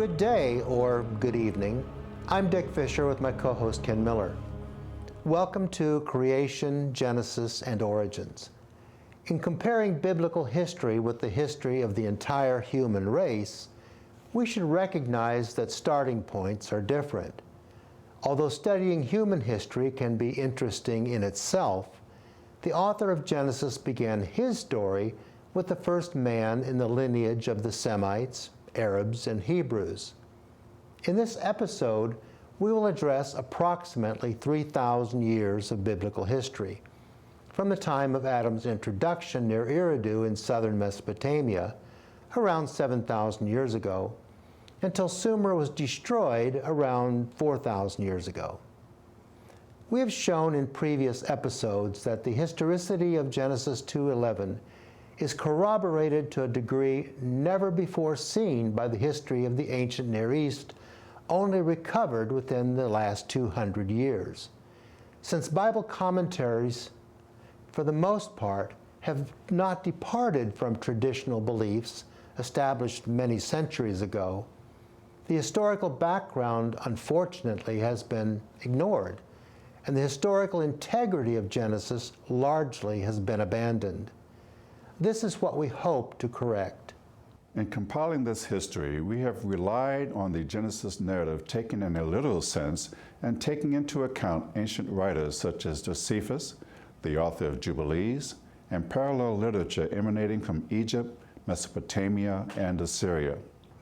Good day or good evening. I'm Dick Fisher with my co-host Ken Miller. Welcome to Creation, Genesis, and Origins. In comparing biblical history with the history of the entire human race, we should recognize that starting points are different. Although studying human history can be interesting in itself, the author of Genesis began his story with the first man in the lineage of the Semites, Arabs, and Hebrews. In this episode, we will address approximately 3,000 years of biblical history, from the time of Adam's introduction near Eridu in southern Mesopotamia, around 7,000 years ago, until Sumer was destroyed around 4,000 years ago. We have shown in previous episodes that the historicity of Genesis 2:11 is corroborated to a degree never before seen by the history of the ancient Near East, only recovered within the last 200 years. Since Bible commentaries, for the most part, have not departed from traditional beliefs established many centuries ago, the historical background, unfortunately, has been ignored, and the historical integrity of Genesis largely has been abandoned. This is what we hope to correct. In compiling this history, we have relied on the Genesis narrative taken in a literal sense and taking into account ancient writers such as Josephus, the author of Jubilees, and parallel literature emanating from Egypt, Mesopotamia, and Assyria.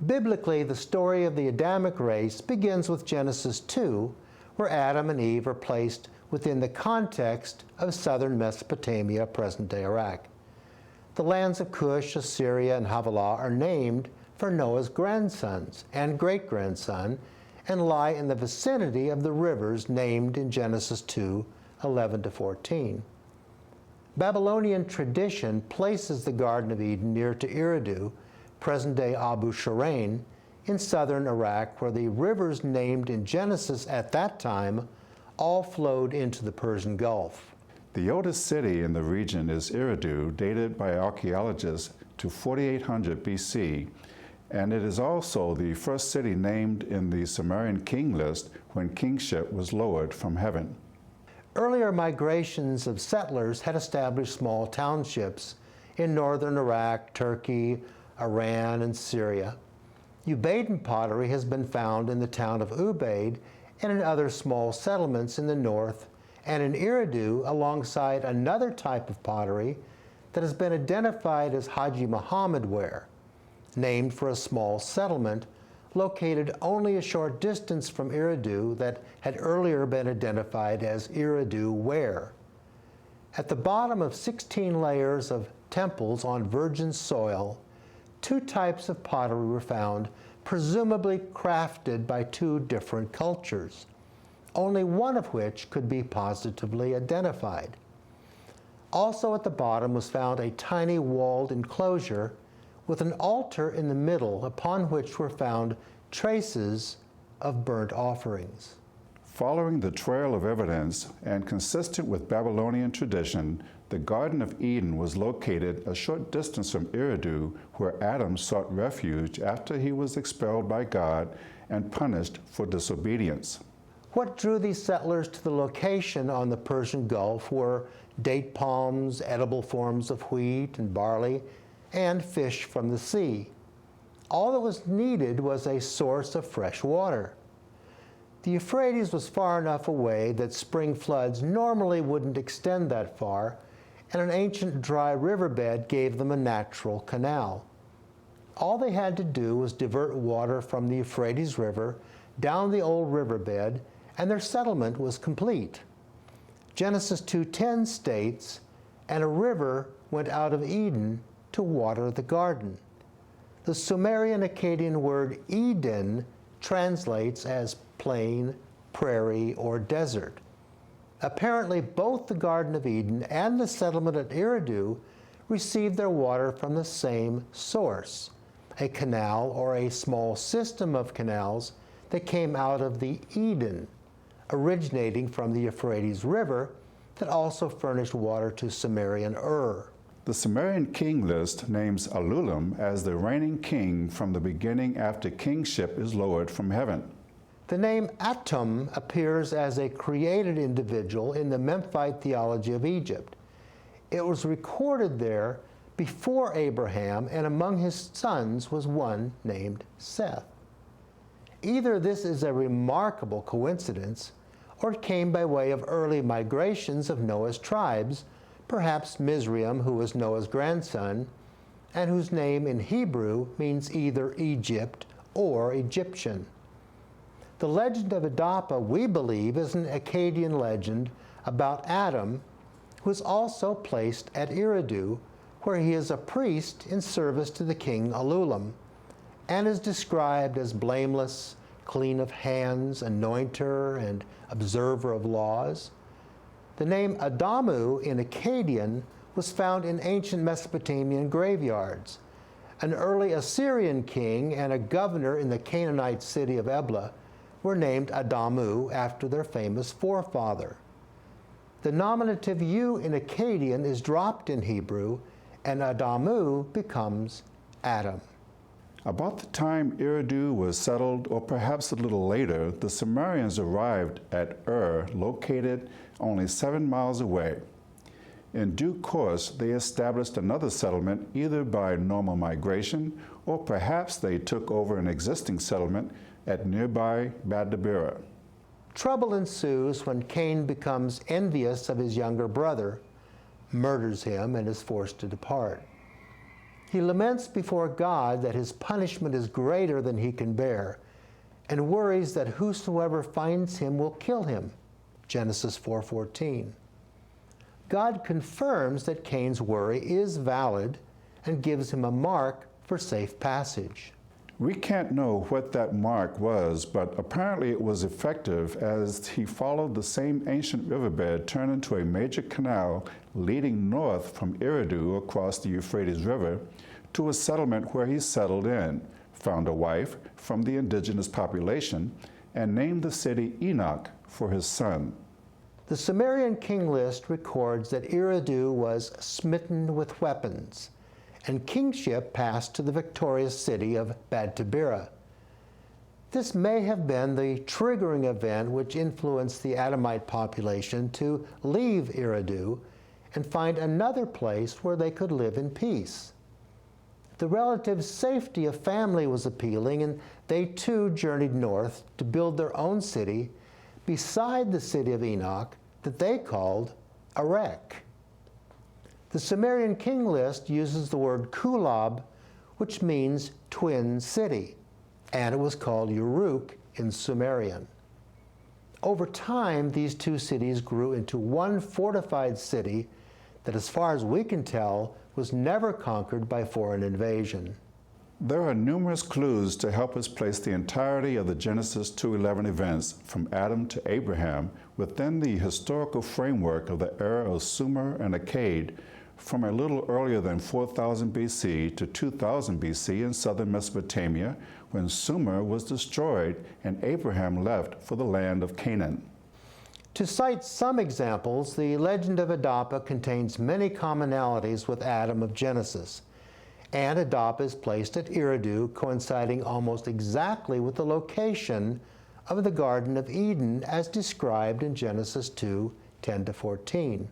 Biblically, the story of the Adamic race begins with Genesis 2, where Adam and Eve are placed within the context of southern Mesopotamia, present-day Iraq. The lands of Cush, Assyria, and Havilah are named for Noah's grandsons and great-grandson and lie in the vicinity of the rivers named in Genesis 2:11-14. Babylonian tradition places the Garden of Eden near to Eridu, present-day Abu Shirain, in southern Iraq, where the rivers named in Genesis at that time all flowed into the Persian Gulf. The oldest city in the region is Eridu, dated by archaeologists to 4800 BC, and it is also the first city named in the Sumerian king list when kingship was lowered from heaven. Earlier migrations of settlers had established small townships in northern Iraq, Turkey, Iran, and Syria. Ubaydan pottery has been found in the town of Ubaid and in other small settlements in the north, and in Eridu alongside another type of pottery that has been identified as Haji Muhammad ware, named for a small settlement located only a short distance from Eridu that had earlier been identified as Eridu ware. At the bottom of 16 layers of temples on virgin soil, two types of pottery were found, presumably crafted by two different cultures, only one of which could be positively identified. Also at the bottom was found a tiny walled enclosure with an altar in the middle upon which were found traces of burnt offerings. Following the trail of evidence and consistent with Babylonian tradition, the Garden of Eden was located a short distance from Eridu, where Adam sought refuge after he was expelled by God and punished for disobedience. What drew these settlers to the location on the Persian Gulf were date palms, edible forms of wheat and barley, and fish from the sea. All that was needed was a source of fresh water. The Euphrates was far enough away that spring floods normally wouldn't extend that far, and an ancient dry riverbed gave them a natural canal. All they had to do was divert water from the Euphrates River down the old riverbed, and their settlement was complete. Genesis 2:10 states, "And a river went out of Eden to water the garden." The Sumerian Akkadian word Eden translates as plain, prairie, or desert. Apparently, both the Garden of Eden and the settlement at Eridu received their water from the same source, a canal or a small system of canals that came out of the Eden, originating from the Euphrates River that also furnished water to Sumerian Ur. The Sumerian king list names Alulim as the reigning king from the beginning after kingship is lowered from heaven. The name Atum appears as a created individual in the Memphite theology of Egypt. It was recorded there before Abraham, and among his sons was one named Seth. Either this is a remarkable coincidence, or it came by way of early migrations of Noah's tribes, perhaps Mizraim, who was Noah's grandson, and whose name in Hebrew means either Egypt or Egyptian. The legend of Adapa, we believe, is an Akkadian legend about Adam, who is also placed at Eridu, where he is a priest in service to the king Alulim, and is described as blameless, clean of hands, anointer, and observer of laws. The name Adamu in Akkadian was found in ancient Mesopotamian graveyards. An early Assyrian king and a governor in the Canaanite city of Ebla were named Adamu after their famous forefather. The nominative U in Akkadian is dropped in Hebrew, and Adamu becomes Adam. About the time Eridu was settled, or perhaps a little later, the Sumerians arrived at located only 7 miles away. In due course, they established another settlement either by normal migration, or perhaps they took over an existing settlement at nearby Badabira. Trouble ensues when Cain becomes envious of his younger brother, murders him, and is forced to depart. He laments before God that his punishment is greater than he can bear, and worries that whosoever finds him will kill him. Genesis 4:14. God confirms that Cain's worry is valid and gives him a mark for safe passage. We can't know what that mark was, but apparently it was effective as he followed the same ancient riverbed turned into a major canal leading north from Eridu across the Euphrates River to a settlement where he settled in, found a wife from the indigenous population, and named the city Enoch for his son. The Sumerian king list records that Eridu was smitten with weapons, and kingship passed to the victorious city of Badtabira. This may have been the triggering event which influenced the Adamite population to leave Eridu and find another place where they could live in peace. The relative safety of family was appealing, and they too journeyed north to build their own city beside the city of Enoch that they called Erech. The Sumerian king list uses the word Kulab, which means twin city, and it was called Uruk in Sumerian. Over time, these two cities grew into one fortified city that, as far as we can tell, was never conquered by foreign invasion. There are numerous clues to help us place the entirety of the Genesis 2:11 events from Adam to Abraham within the historical framework of the era of Sumer and Akkad from a little earlier than 4000 BC to 2000 BC in southern Mesopotamia, when Sumer was destroyed and Abraham left for the land of Canaan. To cite some examples, the legend of Adapa contains many commonalities with Adam of Genesis, and Adapa is placed at Eridu, coinciding almost exactly with the location of the Garden of Eden as described in Genesis 2:10-14.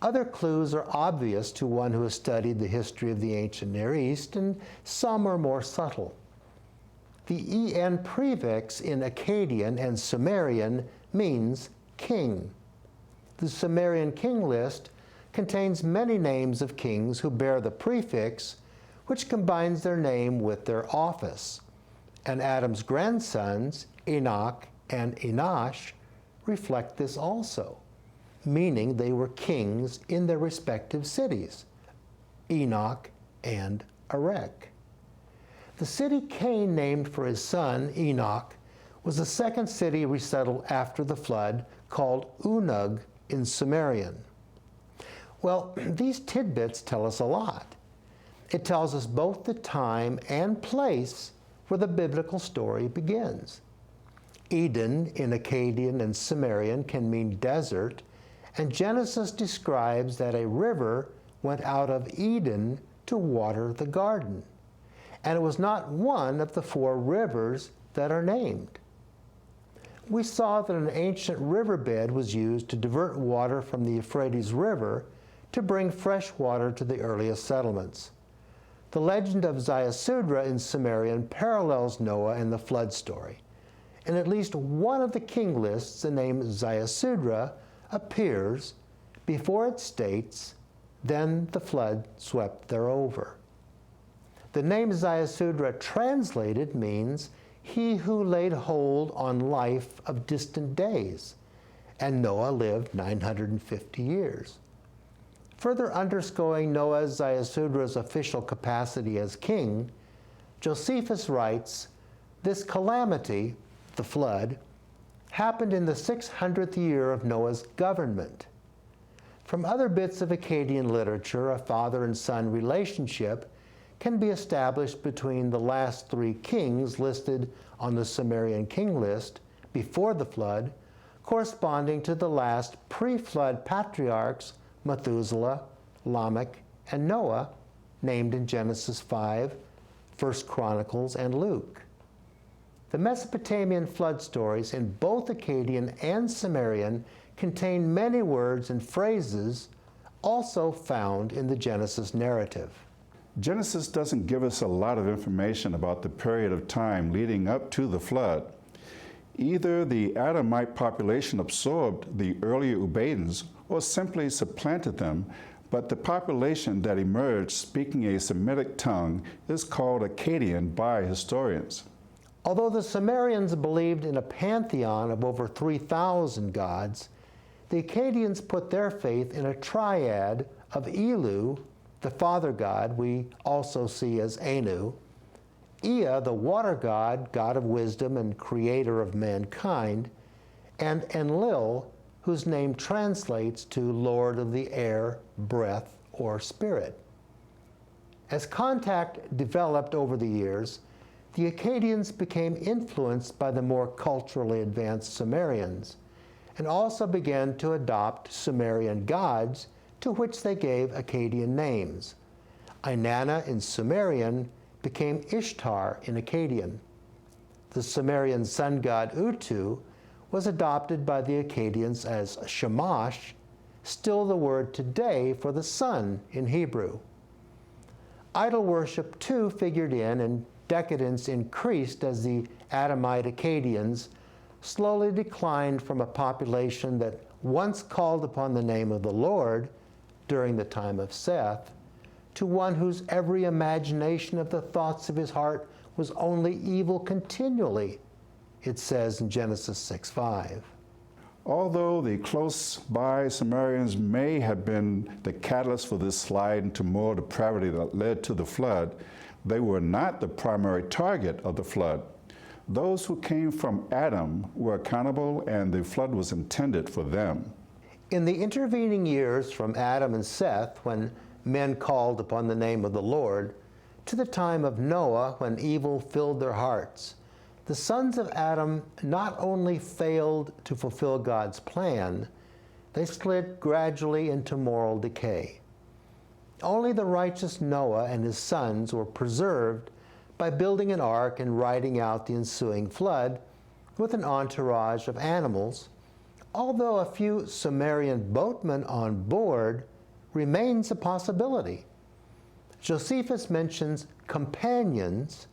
Other clues are obvious to one who has studied the history of the ancient Near East, and some are more subtle. The en prefix in Akkadian and Sumerian means king. The Sumerian king list contains many names of kings who bear the prefix, which combines their name with their office. And Adam's grandsons, Enoch and Enosh, reflect this also, meaning they were kings in their respective cities, Enoch and Erech. The city Cain named for his son, Enoch, was the second city resettled after the flood, called Unug in Sumerian. Well, these tidbits tell us a lot. It tells us both the time and place where the biblical story begins. Eden in Akkadian and Sumerian can mean desert, and Genesis describes that a river went out of Eden to water the garden, and it was not one of the 4 rivers that are named. We saw that an ancient riverbed was used to divert water from the Euphrates River to bring fresh water to the earliest settlements. The legend of Ziusudra in Sumerian parallels Noah and the flood story. In at least one of the king lists, the name Ziusudra appears before it states, "Then the flood swept thereover." The name Ziusudra translated means "he who laid hold on life of distant days," and Noah lived 950 years. Further underscoring Noah's Ziusudra's official capacity as king, Josephus writes, "This calamity, the flood, happened in the 600th year of Noah's government." From other bits of Akkadian literature, a father and son relationship can be established between the last 3 kings listed on the Sumerian king list before the flood, corresponding to the last pre-flood patriarchs Methuselah, Lamech, and Noah, named in Genesis 5, 1 Chronicles, and Luke. The Mesopotamian flood stories in both Akkadian and Sumerian contain many words and phrases also found in the Genesis narrative. Genesis doesn't give us a lot of information about the period of time leading up to the flood. Either the Adamite population absorbed the earlier Ubadans or simply supplanted them, but the population that emerged speaking a Semitic tongue is called Akkadian by historians. Although the Sumerians believed in a pantheon of over 3,000 gods, the Akkadians put their faith in a triad of Elu, the father god we also see as Anu, Ea, the water god, god of wisdom and creator of mankind, and Enlil, whose name translates to Lord of the air, breath, or spirit. As contact developed over the years, the Akkadians became influenced by the more culturally advanced Sumerians, and also began to adopt Sumerian gods to which they gave Akkadian names. Inanna in Sumerian became Ishtar in Akkadian. The Sumerian sun god Utu was adopted by the Akkadians as Shamash, still the word today for the sun in Hebrew. Idol worship too figured in, and decadence increased as the Adamite Akkadians slowly declined from a population that once called upon the name of the Lord during the time of Seth, to one whose every imagination of the thoughts of his heart was only evil continually, it says in Genesis 6:5. Although the close-by Sumerians may have been the catalyst for this slide into moral depravity that led to the flood, they were not the primary target of the flood. Those who came from Adam were accountable, and the flood was intended for them. In the intervening years from Adam and Seth, when men called upon the name of the Lord, to the time of Noah, when evil filled their hearts, the sons of Adam not only failed to fulfill God's plan, they slid gradually into moral decay. Only the righteous Noah and his sons were preserved by building an ark and riding out the ensuing flood with an entourage of animals, although a few Sumerian boatmen on board remains a possibility. Josephus mentions companions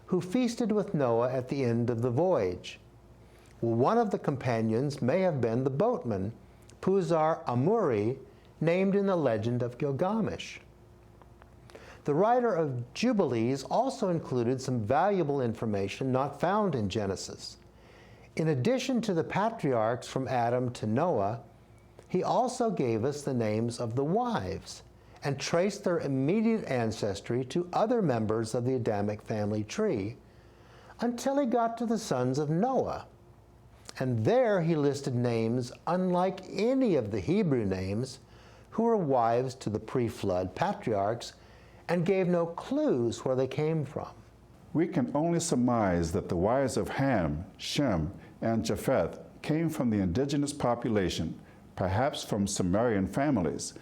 who feasted with Noah at the end of the voyage. One of the companions may have been the boatman, Puzar Amuri, named in the legend of Gilgamesh. The writer of Jubilees also included some valuable information not found in Genesis. In addition to the patriarchs from Adam to Noah, he also gave us the names of the wives and traced their immediate ancestry to other members of the Adamic family tree until he got to the sons of Noah. And there he listed names unlike any of the Hebrew names who were wives to the pre-flood patriarchs and gave no clues where they came from. We can only surmise that the wives of Ham, Shem, and Japheth came from the indigenous population, perhaps from Sumerian families.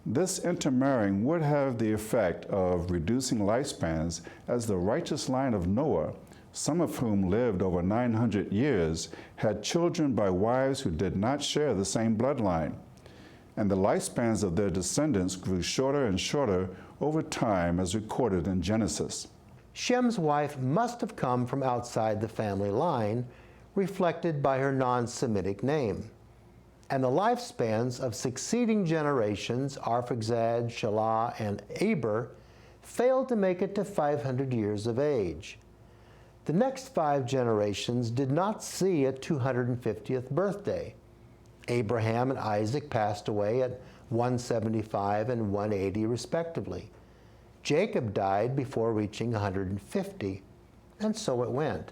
This intermarrying would have the effect of reducing lifespans, as the righteous line of Noah, some of whom lived over 900 years, had children by wives who did not share the same bloodline. And the lifespans of their descendants grew shorter and shorter over time, as recorded in Genesis. Shem's wife must have come from outside the family line, reflected by her non-Semitic name. And the lifespans of succeeding generations, Arphaxad, Shelah, and Eber, failed to make it to 500 years of age. The next 5 generations did not see a 250th birthday. Abraham and Isaac passed away at 175 and 180 respectively. Jacob died before reaching 150, and so it went.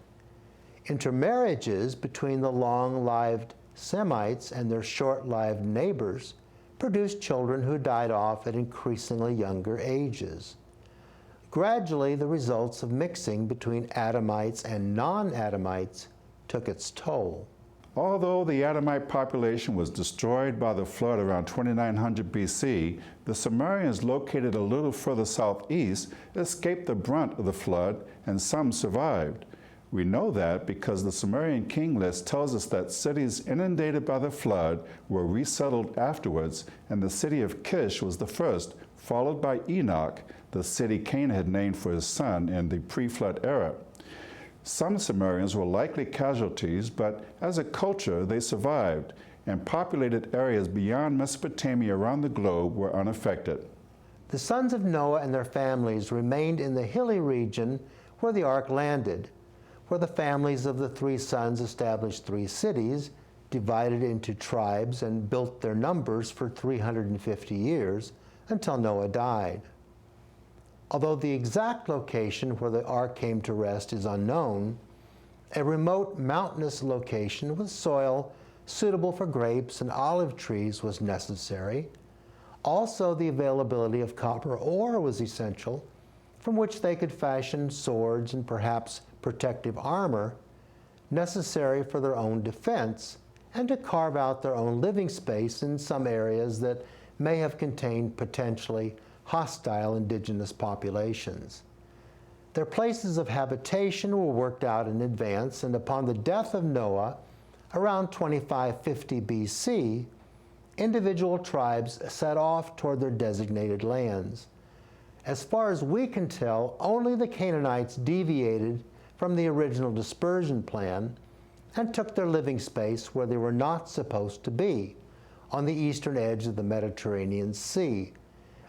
Intermarriages between the long-lived Semites and their short-lived neighbors produced children who died off at increasingly younger ages. Gradually, the results of mixing between Adamites and non-Adamites took its toll. Although the Adamite population was destroyed by the flood around 2900 BC, the Sumerians located a little further southeast escaped the brunt of the flood, and some survived. We know that because the Sumerian king list tells us that cities inundated by the flood were resettled afterwards, and the city of Kish was the first, followed by Enoch, the city Cain had named for his son in the pre-flood era. Some Sumerians were likely casualties, but as a culture they survived, and populated areas beyond Mesopotamia around the globe were unaffected. The sons of Noah and their families remained in the hilly region where the ark landed, where the families of the 3 sons established 3 cities, divided into tribes, and built their numbers for 350 years until Noah died. Although the exact location where the ark came to rest is unknown, a remote mountainous location with soil suitable for grapes and olive trees was necessary. Also, the availability of copper ore was essential, from which they could fashion swords and perhaps protective armor necessary for their own defense, and to carve out their own living space in some areas that may have contained potentially hostile indigenous populations. Their places of habitation were worked out in advance, and upon the death of Noah, around 2550 BC, individual tribes set off toward their designated lands. As far as we can tell, only the Canaanites deviated from the original dispersion plan and took their living space where they were not supposed to be, on the eastern edge of the Mediterranean Sea,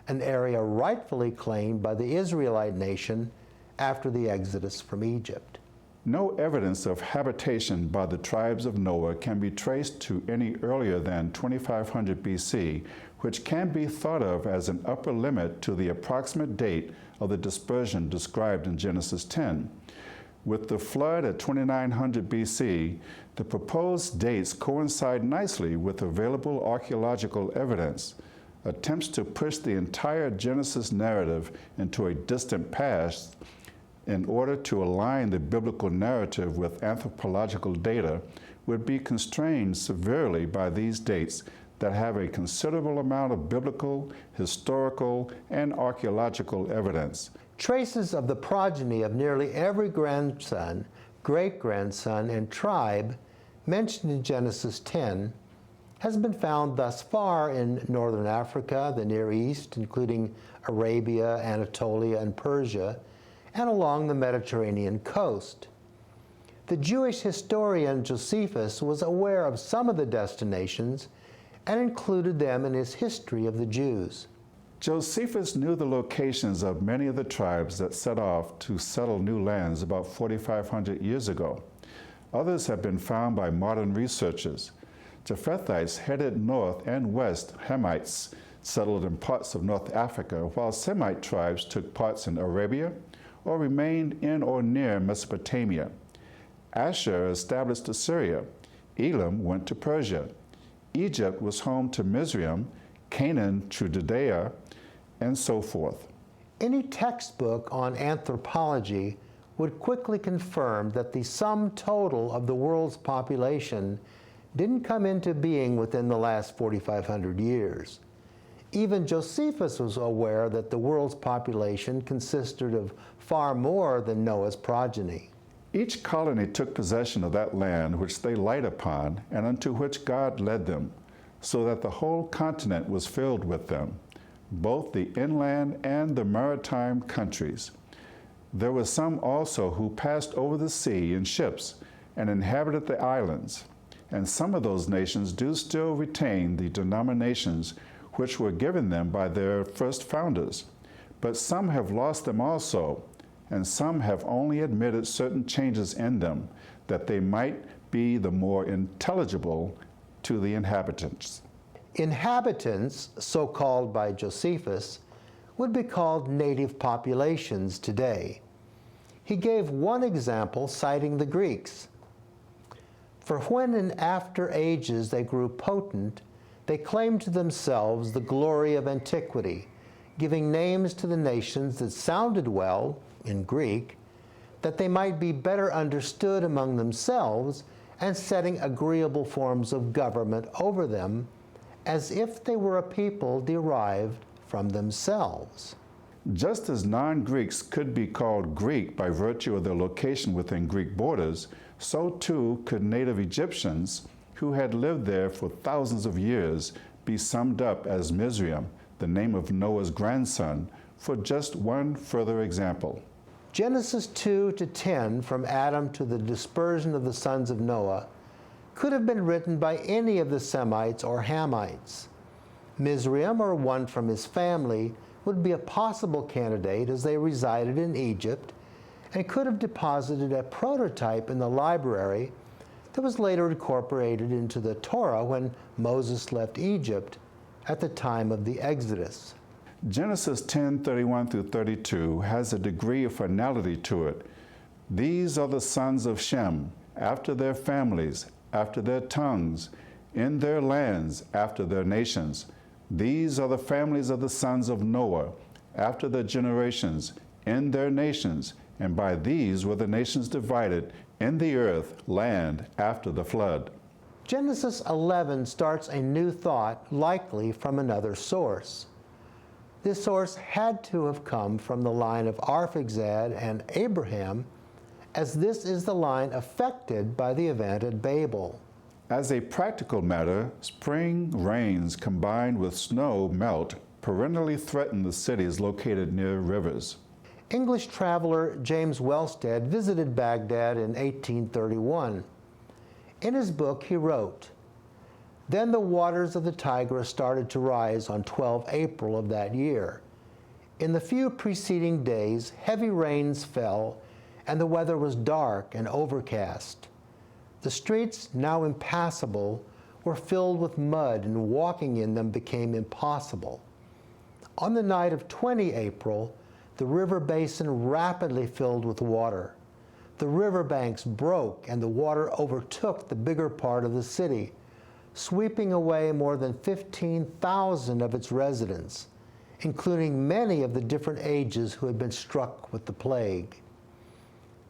an area rightfully claimed by the Israelite nation after the exodus from Egypt. No evidence of habitation by the tribes of Noah can be traced to any earlier than 2500 BC, which can be thought of as an upper limit to the approximate date of the dispersion described in Genesis 10. With the flood at 2900 BC, the proposed dates coincide nicely with available archaeological evidence. Attempts to push the entire Genesis narrative into a distant past in order to align the biblical narrative with anthropological data would be constrained severely by these dates that have a considerable amount of biblical, historical, and archaeological evidence. Traces of the progeny of nearly every grandson, great-grandson, and tribe mentioned in Genesis 10 has been found thus far in northern Africa, the Near East, including Arabia, Anatolia, and Persia, and along the Mediterranean coast. The Jewish historian Josephus was aware of some of the destinations and included them in his History of the Jews. Josephus knew the locations of many of the tribes that set off to settle new lands about 4,500 years ago. Others have been found by modern researchers. Japhethites headed north, and west Hamites settled in parts of North Africa, while Semite tribes took parts in Arabia or remained in or near Mesopotamia. Asher established Assyria. Elam went to Persia. Egypt was home to Mizraim, Canaan to Judea, and so forth. Any textbook on anthropology would quickly confirm that the sum total of the world's population didn't come into being within the last 4,500 years. Even Josephus was aware that the world's population consisted of far more than Noah's progeny. Each colony took possession of that land which they light upon, and unto which God led them, so that the whole continent was filled with them, both the inland and the maritime countries. There were some also who passed over the sea in ships, and inhabited the islands. And some of those nations do still retain the denominations which were given them by their first founders. But some have lost them also, and some have only admitted certain changes in them, that they might be the more intelligible to the inhabitants. Inhabitants, so called by Josephus, would be called native populations today. He gave one example, citing the Greeks. For when in after ages they grew potent, they claimed to themselves the glory of antiquity, giving names to the nations that sounded well, in Greek, that they might be better understood among themselves, and setting agreeable forms of government over them, as if they were a people derived from themselves. Just as non-Greeks could be called Greek by virtue of their location within Greek borders, so too could native Egyptians, who had lived there for thousands of years, be summed up as Mizraim, the name of Noah's grandson, for just one further example. Genesis 2 to 10, from Adam to the dispersion of the sons of Noah, could have been written by any of the Semites or Hamites. Mizraim, or one from his family, would be a possible candidate, as they resided in Egypt and could have deposited a prototype in the library that was later incorporated into the Torah when Moses left Egypt at the time of the Exodus. Genesis 10:31 through 32 has a degree of finality to it. These are the sons of Shem, after their families, after their tongues, in their lands, after their nations. These are the families of the sons of Noah, after their generations, in their nations, and by these were the nations divided in the earth, land, after the flood. Genesis 11 starts a new thought, likely from another source. This source had to have come from the line of Arphaxad and Abraham, as this is the line affected by the event at Babel. As a practical matter, spring rains combined with snow melt perennially threaten the cities located near rivers. English traveler James Wellsted visited Baghdad in 1831. In his book, he wrote, "Then the waters of the Tigris started to rise on 12 April of that year. In the few preceding days, heavy rains fell, and the weather was dark and overcast. The streets, now impassable, were filled with mud, and walking in them became impossible. On the night of 20 April, the river basin rapidly filled with water. The river banks broke, and the water overtook the bigger part of the city, sweeping away more than 15,000 of its residents, including many of the different ages who had been struck with the plague.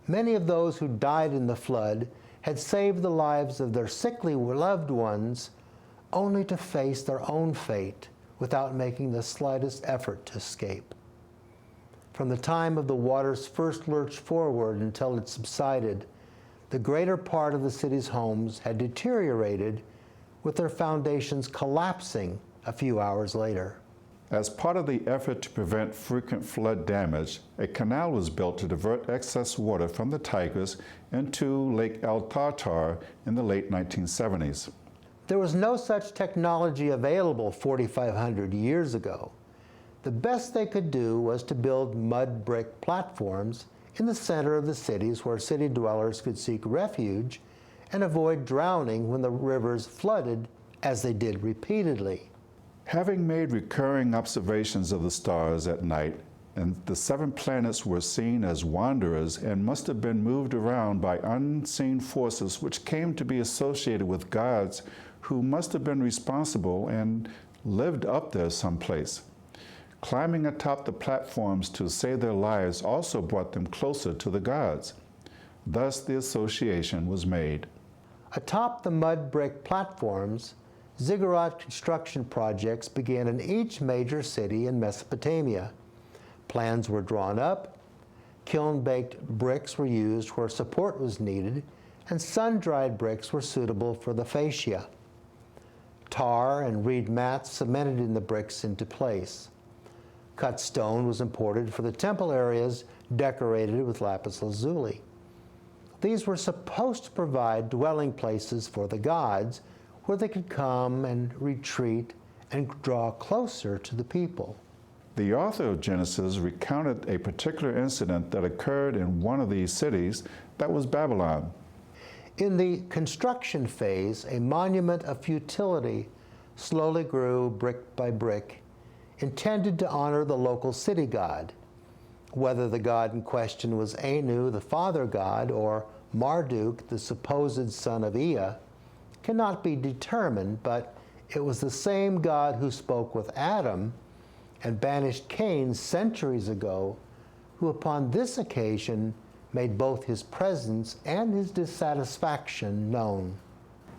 Many of those who died in the flood had saved the lives of their sickly loved ones, only to face their own fate without making the slightest effort to escape. From the time of the water's first lurch forward until it subsided, the greater part of the city's homes had deteriorated, with their foundations collapsing a few hours later." As part of the effort to prevent frequent flood damage, a canal was built to divert excess water from the Tigris into Lake El Tartar in the late 1970s. There was no such technology available 4,500 years ago. The best they could do was to build mud brick platforms in the center of the cities where city dwellers could seek refuge and avoid drowning when the rivers flooded, as they did repeatedly. Having made recurring observations of the stars at night, and the 7 planets were seen as wanderers and must have been moved around by unseen forces which came to be associated with gods who must have been responsible and lived up there someplace. Climbing atop the platforms to save their lives also brought them closer to the gods. Thus the association was made. Atop the mud brick platforms, ziggurat construction projects began in each major city in Mesopotamia. Plans were drawn up, kiln-baked bricks were used where support was needed, and sun-dried bricks were suitable for the fascia. Tar and reed mats cemented in the bricks into place. Cut stone was imported for the temple areas decorated with lapis lazuli. These were supposed to provide dwelling places for the gods where they could come and retreat and draw closer to the people. The author of Genesis recounted a particular incident that occurred in one of these cities, that was Babylon. In the construction phase, a monument of futility slowly grew brick by brick, intended to honor the local city god. Whether the god in question was Anu, the father god, or Marduk, the supposed son of Ea, cannot be determined, but it was the same God who spoke with Adam and banished Cain centuries ago, who upon this occasion made both his presence and his dissatisfaction known.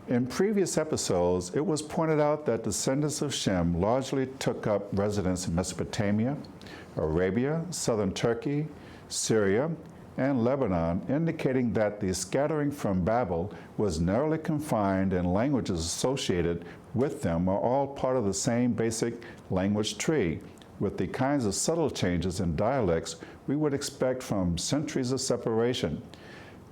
In previous episodes, it was pointed out that descendants of Shem largely took up residence in Mesopotamia, Arabia, southern Turkey, Syria, and Lebanon, indicating that the scattering from Babel was narrowly confined and languages associated with them are all part of the same basic language tree, with the kinds of subtle changes in dialects we would expect from centuries of separation.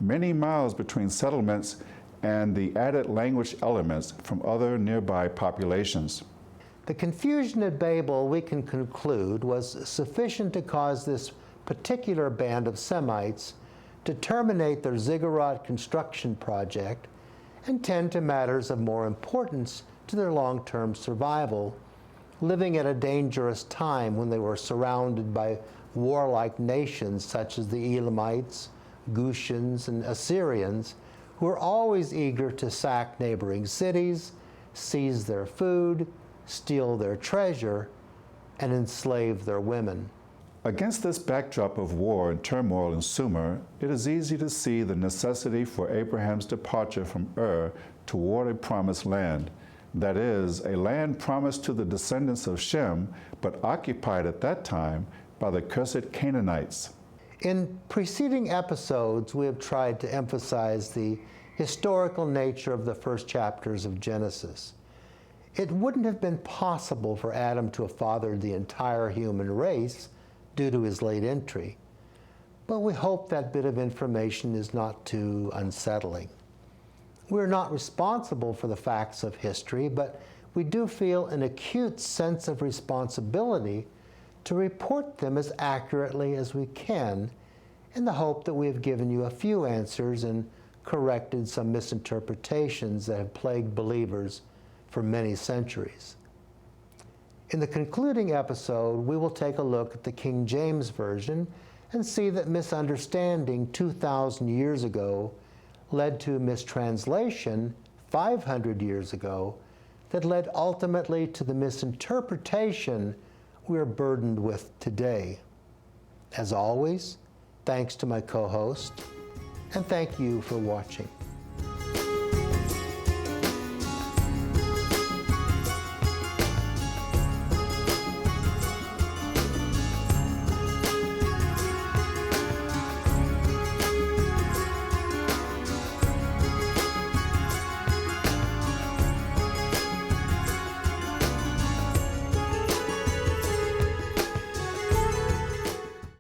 Many miles between settlements and the added language elements from other nearby populations. The confusion at Babel, we can conclude, was sufficient to cause this particular band of Semites to terminate their ziggurat construction project and tend to matters of more importance to their long-term survival, living at a dangerous time when they were surrounded by warlike nations such as the Elamites, Gutians, and Assyrians, who were always eager to sack neighboring cities, seize their food, steal their treasure, and enslave their women. Against this backdrop of war and turmoil in Sumer, it is easy to see the necessity for Abraham's departure from Ur toward a promised land. That is, a land promised to the descendants of Shem, but occupied at that time by the cursed Canaanites. In preceding episodes, we have tried to emphasize the historical nature of the first chapters of Genesis. It wouldn't have been possible for Adam to have fathered the entire human race due to his late entry, but we hope that bit of information is not too unsettling. We're not responsible for the facts of history, but we do feel an acute sense of responsibility to report them as accurately as we can, in the hope that we have given you a few answers and corrected some misinterpretations that have plagued believers for many centuries. In the concluding episode, we will take a look at the King James Version and see that misunderstanding 2,000 years ago led to mistranslation 500 years ago that led ultimately to the misinterpretation we're burdened with today. As always, thanks to my co-host, and thank you for watching.